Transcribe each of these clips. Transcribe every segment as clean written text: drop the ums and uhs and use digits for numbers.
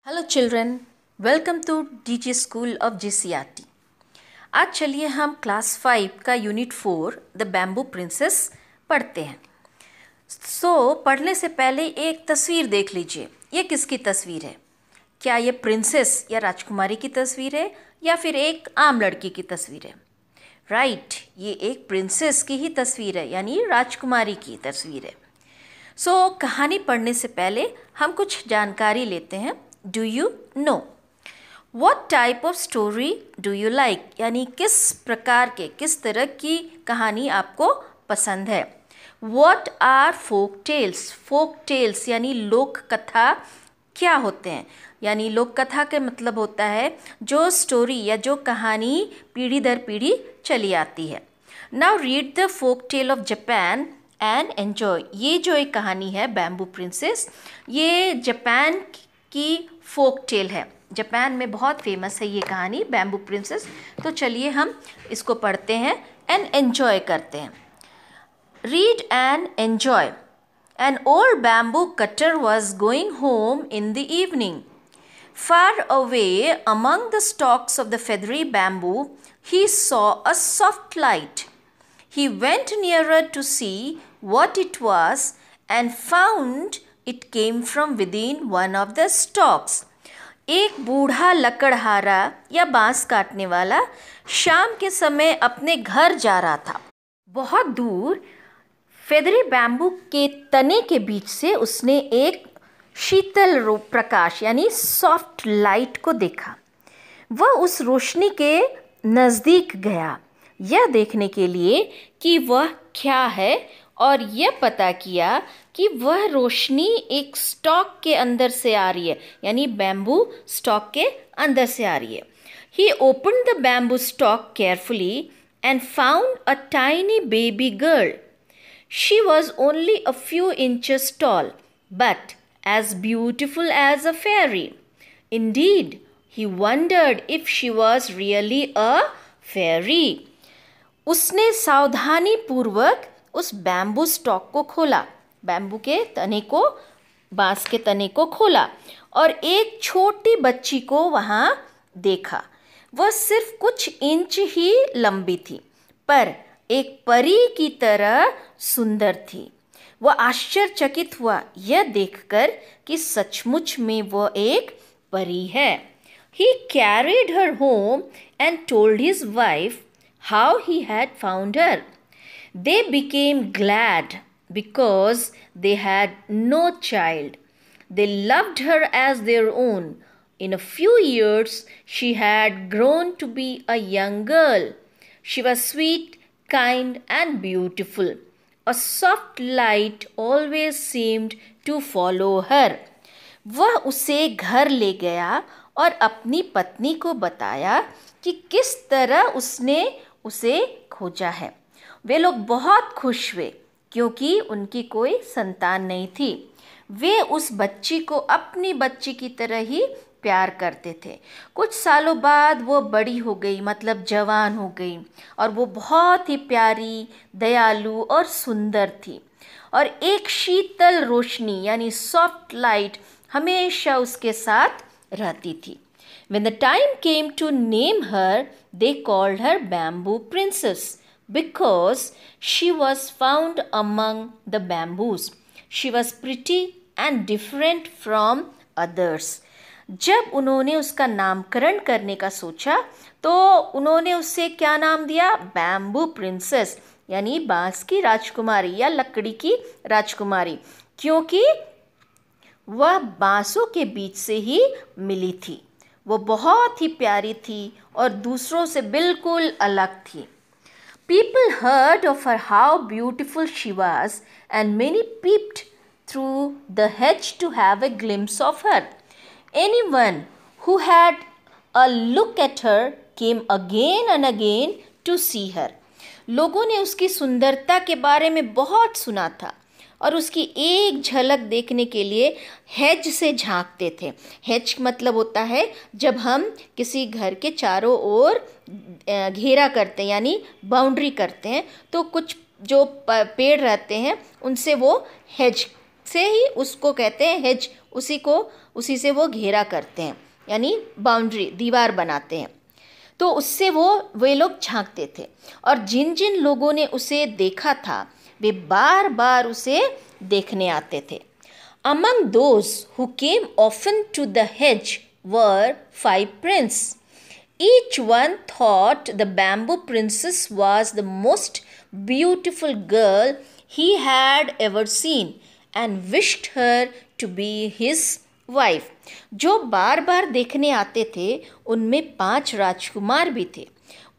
Hello children, welcome to DG school of GCRT. आज चलिए हम क्लास 5 का यूनिट 4 द बैम्बू प्रिंसेस पढ़ते हैं। पढ़ने से पहले एक तस्वीर देख लीजिए। ये किसकी तस्वीर है? क्या ये प्रिंसेस या राजकुमारी की तस्वीर है या फिर एक आम लड़की की तस्वीर है? राइट, ये एक प्रिंसेस की ही तस्वीर है, यानी राजकुमारी की तस्वीर है। कहानी पढ़ने से पहले हम कुछ जानकारी लेते हैं। Do you know what type of story do you like? यानी किस प्रकार के, किस तरह की कहानी आपको पसंद है। What are folk tales? Folk tales यानी लोक कथा क्या होते हैं? यानी लोक कथा का मतलब होता है जो स्टोरी या जो कहानी पीढ़ी दर पीढ़ी चली आती है। Now read the folk tale of Japan and enjoy. ये जो एक कहानी है बैम्बू प्रिंसेस, ये जापान की फोक टेल है। जापान में बहुत फेमस है ये कहानी बैम्बू प्रिंसेस। तो चलिए हम इसको पढ़ते हैं एंड एन्जॉय करते हैं। Read and enjoy. An old bamboo cutter was going home in the evening. Far away among the stalks of the feathery bamboo, he saw a soft light. He went nearer to see what it was and found it came from within one of the stalks. एक बूढ़ा लकड़हारा या बांस काटने वाला शाम के समय अपने घर जा रहा था। बहुत दूर फेदरी बैम्बू के तने के बीच से उसने एक शीतल प्रकाश यानी सॉफ्ट लाइट को देखा। वह उस रोशनी के नज़दीक गया यह देखने के लिए कि वह क्या है और यह पता किया कि वह रोशनी एक स्टॉक के अंदर से आ रही है, यानी बैम्बू स्टॉक के अंदर से आ रही है। He opened the bamboo stalk carefully and found a tiny baby girl. She was only a few inches tall, but as beautiful as a fairy. Indeed, he wondered if she was really a fairy. उसने सावधानी पूर्वक उस bamboo stock को खोला, bamboo के तने को, बांस के तने को खोला और एक छोटी बच्ची को वहाँ देखा। वह सिर्फ कुछ इंच ही लंबी थी, पर एक परी की तरह सुंदर थी। वह आश्चर्यचकित हुआ यह देखकर कि सचमुच में वह एक परी है। He carried her home and told his wife how he had found her. They became glad because they had no child. They loved her as their own. In a few years, she had grown to be a young girl. She was sweet, kind, and beautiful. A soft light always seemed to follow her. वह उसे घर ले गया और अपनी पत्नी को बताया कि किस तरह उसने उसे खोजा है। वे लोग बहुत खुश हुए क्योंकि उनकी कोई संतान नहीं थी। वे उस बच्ची को अपनी बच्ची की तरह ही प्यार करते थे। कुछ सालों बाद वो बड़ी हो गई, मतलब जवान हो गई, और वो बहुत ही प्यारी, दयालु और सुंदर थी। और एक शीतल रोशनी यानी सॉफ्ट लाइट हमेशा उसके साथ रहती थी। When the time came to name her, they called her Bamboo Princess because she was found among the bamboos. She was pretty and different from others. जब उन्होंने उसका नामकरण करने का सोचा तो उन्होंने उसे क्या नाम दिया? बैम्बू प्रिंसेस, यानी बांस की राजकुमारी या लकड़ी की राजकुमारी, क्योंकि वह बांसों के बीच से ही मिली थी। वो बहुत ही प्यारी थी और दूसरों से बिल्कुल अलग थी। People heard of her how beautiful she was and many peeped through the hedge to have a glimpse of her. Anyone who had a look at her came again and again to see her. लोगों ने उसकी सुंदरता के बारे में बहुत सुना था और उसकी एक झलक देखने के लिए हेज से झांकते थे। हेज मतलब होता है जब हम किसी घर के चारों ओर घेरा करते हैं, यानी बाउंड्री करते हैं, तो कुछ जो पेड़ रहते हैं उनसे वो हेज से ही उसको कहते हैं हेज, उसी को उसी से वो घेरा करते हैं, यानी बाउंड्री, दीवार बनाते हैं। तो उससे वे लोग झांकते थे, और जिन जिन लोगों ने उसे देखा था वे बार बार उसे देखने आते थे। Among those who came often to the hedge were 5 princes. Each one thought the bamboo princess was the most beautiful girl he had ever seen and wished her to be his wife. जो बार बार देखने आते थे उनमें 5 राजकुमार भी थे।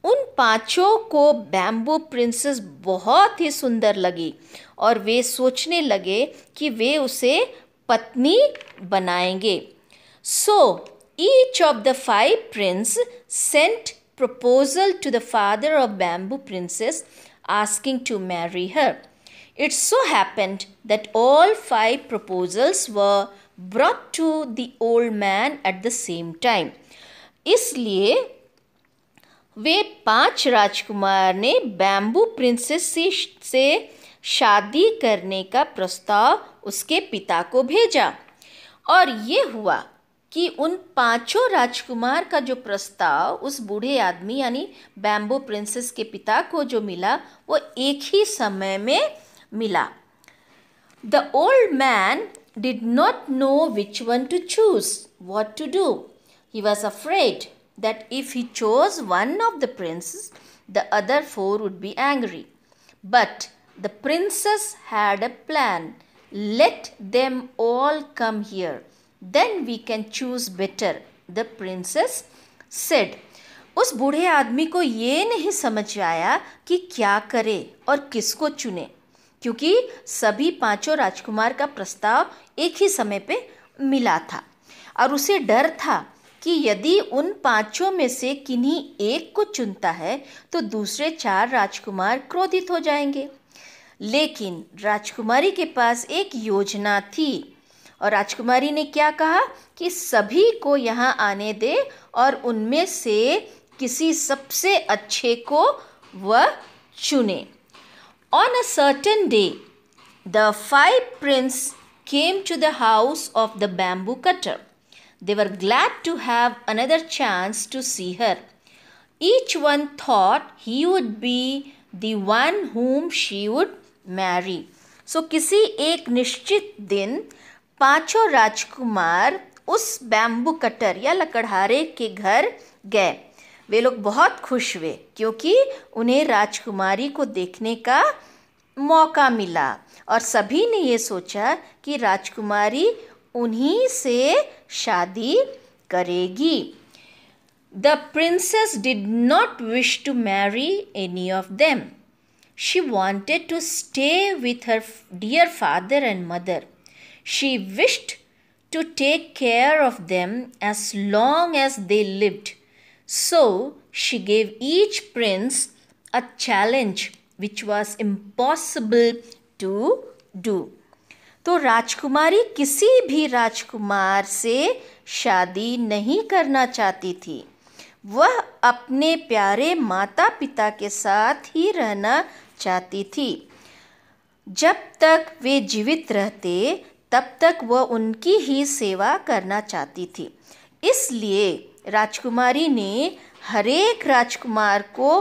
उन पांचों को बैम्बू प्रिंसेस बहुत ही सुंदर लगी और वे सोचने लगे कि वे उसे पत्नी बनाएंगे। So each of the 5 princes sent proposal to the father of bamboo princess asking to marry her. It so happened that all 5 proposals were brought to the old man at the same time. इसलिए वे 5 राजकुमार ने bamboo princess से शादी करने का प्रस्ताव उसके पिता को भेजा, और ये हुआ कि उन 5 राजकुमार का जो प्रस्ताव उस बूढ़े आदमी यानी बैम्बू प्रिंसेस के पिता को जो मिला वो एक ही समय में मिला। The old man did not know which one to choose, what to do. He was afraid that if he chose one of the princes, the other 4 would be angry. But the princess had a plan. Let them all come here. Then we can choose better, the princess said. उस बूढ़े आदमी को ये नहीं समझ आया कि क्या करे और किसको चुने, क्योंकि सभी 5 राजकुमार का प्रस्ताव एक ही समय पे मिला था, और उसे डर था कि यदि उन 5 में से किन्हीं एक को चुनता है तो दूसरे 4 राजकुमार क्रोधित हो जाएंगे। लेकिन राजकुमारी के पास एक योजना थी, और राजकुमारी ने क्या कहा कि सभी को यहाँ आने दे और उनमें से किसी सबसे अच्छे को वह चुने। On a certain day, the 5 princes came to the house of the bamboo cutter. They were glad to have another chance to see her. Each one thought he would be the one whom she would marry. So किसी एक निश्चित दिन 5 राजकुमार उस bamboo cutter या लकड़हारे के घर गए। वे लोग बहुत खुश हुए क्योंकि उन्हें राजकुमारी को देखने का मौका मिला, और सभी ने ये सोचा कि राजकुमारी उन्हीं से शादी करेगी। The princess did not wish to marry any of them. She wanted to stay with her dear father and mother. She wished to take care of them as long as they lived. So she gave each prince a challenge which was impossible to do. तो राजकुमारी किसी भी राजकुमार से शादी नहीं करना चाहती थी। वह अपने प्यारे माता पिता के साथ ही रहना चाहती थी। जब तक वे जीवित रहते तब तक वह उनकी ही सेवा करना चाहती थी। इसलिए राजकुमारी ने हरेक राजकुमार को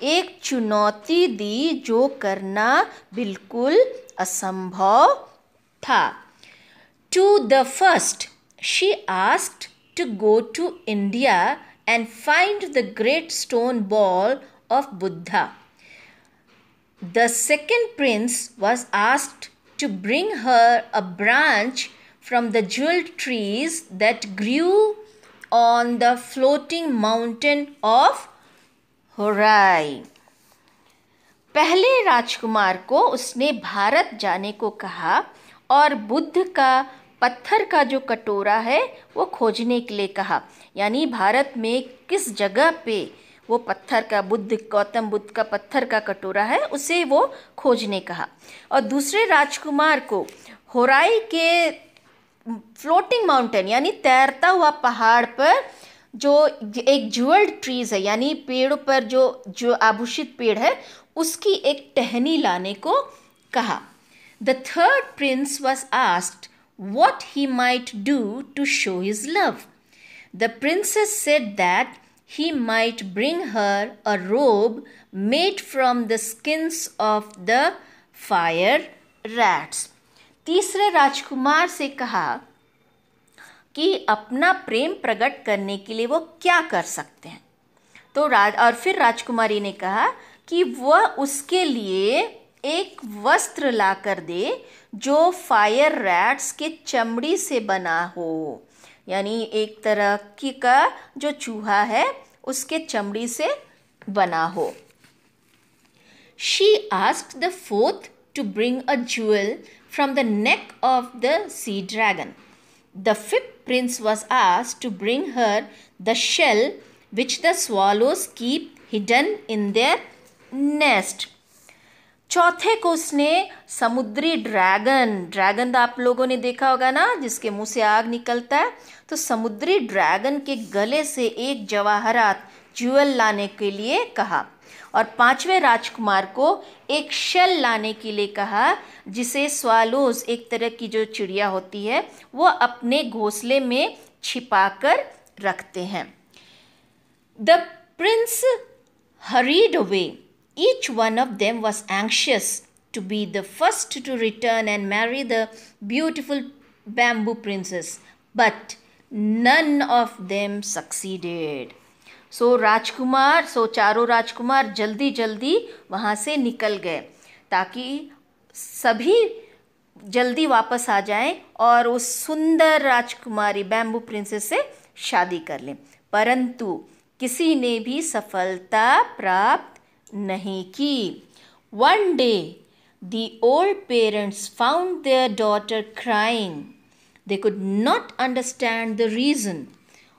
एक चुनौती दी जो करना बिल्कुल असंभव था। To the first, she asked to go to India and find the great stone ball of Buddha. The second prince was asked to bring her a branch from the jeweled trees that grew on the floating mountain of Horai. पहले राजकुमार को उसने भारत जाने को कहा और बुद्ध का पत्थर का जो कटोरा है वो खोजने के लिए कहा, यानी भारत में किस जगह पे वो पत्थर का गौतम बुद्ध का पत्थर का कटोरा है उसे वो खोजने कहा। और दूसरे राजकुमार को होराई के फ्लोटिंग माउंटेन यानी तैरता हुआ पहाड़ पर जो एक ज्वेल्ड ट्रीज है यानी पेड़ों पर जो आभूषित पेड़ है उसकी एक टहनी लाने को कहा। The third prince was asked what he might do to show his love. The princess said that he might bring her a robe made from the skins of the fire rats. तीसरे राजकुमार से कहा कि अपना प्रेम प्रकट करने के लिए वो क्या कर सकते हैं। तो और फिर राजकुमारी ने कहा कि वह उसके लिए एक वस्त्र ला कर दे जो फायर रैट्स के चमड़ी से बना हो, यानी एक तरह की का जो चूहा है उसके चमड़ी से बना हो। She asked the fourth to bring a jewel from the neck of the sea dragon. The fifth prince was asked to bring her the shell which the swallows keep hidden in their nest. चौथे को उसने समुद्री dragon आप लोगों ने देखा होगा ना, जिसके मुंह से आग निकलता है, तो समुद्री ड्रैगन के गले से एक जवाहरात ज्वेल लाने के लिए कहा। और पांचवें राजकुमार को एक शेल लाने के लिए कहा जिसे स्वालोज, एक तरह की जो चिड़िया होती है, वो अपने घोंसले में छिपाकर रखते हैं। The prince hurried away. Each one of them was anxious to be the first to return and marry the beautiful bamboo princess, but none of them succeeded. चारों राजकुमार जल्दी जल्दी वहाँ से निकल गए ताकि सभी जल्दी वापस आ जाएं और उस सुंदर राजकुमारी बैम्बू प्रिंसेस से शादी कर लें, परंतु किसी ने भी सफलता प्राप्त नहीं की। One day, the old parents found their daughter crying. They could not understand the reason.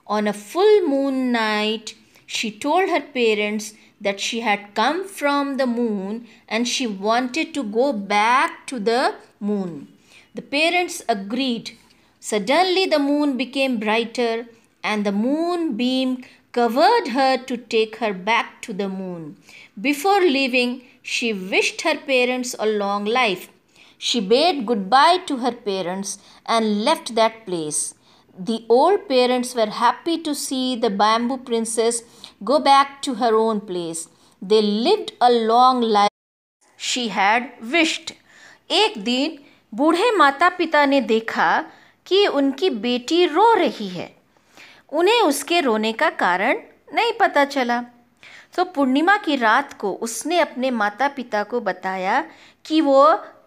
On a full moon night, she told her parents that she had come from the moon and she wanted to go back to the moon. The parents agreed. Suddenly, the moon became brighter and the moonbeam covered her to take her back to the moon. Before leaving, she wished her parents a long life. She bade goodbye to her parents and left that place. The old parents were happy to see the bamboo princess go back to her own place. They lived a long life she had wished. एक दिन बूढ़े माता पिता ने देखा कि उनकी बेटी रो रही है। उन्हें उसके रोने का कारण नहीं पता चला, तो पूर्णिमा की रात को उसने अपने माता पिता को बताया कि वो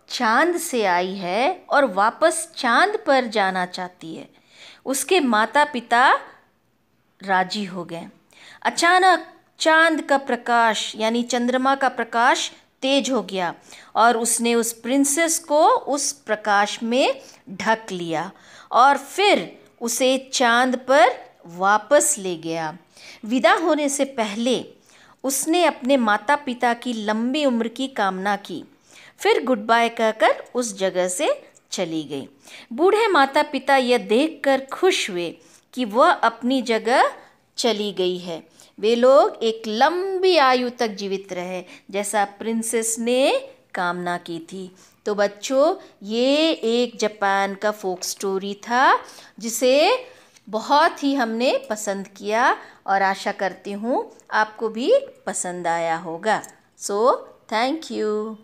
चांद से आई है और वापस चांद पर जाना चाहती है। उसके माता पिता राजी हो गए। अचानक चांद का प्रकाश यानी चंद्रमा का प्रकाश तेज हो गया और उसने उस प्रिंसेस को उस प्रकाश में ढक लिया और फिर उसे चांद पर वापस ले गया। विदा होने से पहले उसने अपने माता पिता की लंबी उम्र की कामना की, फिर गुड बाय कहकर उस जगह से चली गई। बूढ़े माता पिता यह देखकर खुश हुए कि वह अपनी जगह चली गई है। वे लोग एक लंबी आयु तक जीवित रहे जैसा प्रिंसेस ने कामना की थी। तो बच्चों, ये एक जापान का फोक स्टोरी था जिसे बहुत ही हमने पसंद किया और आशा करती हूँ आपको भी पसंद आया होगा। So thank you.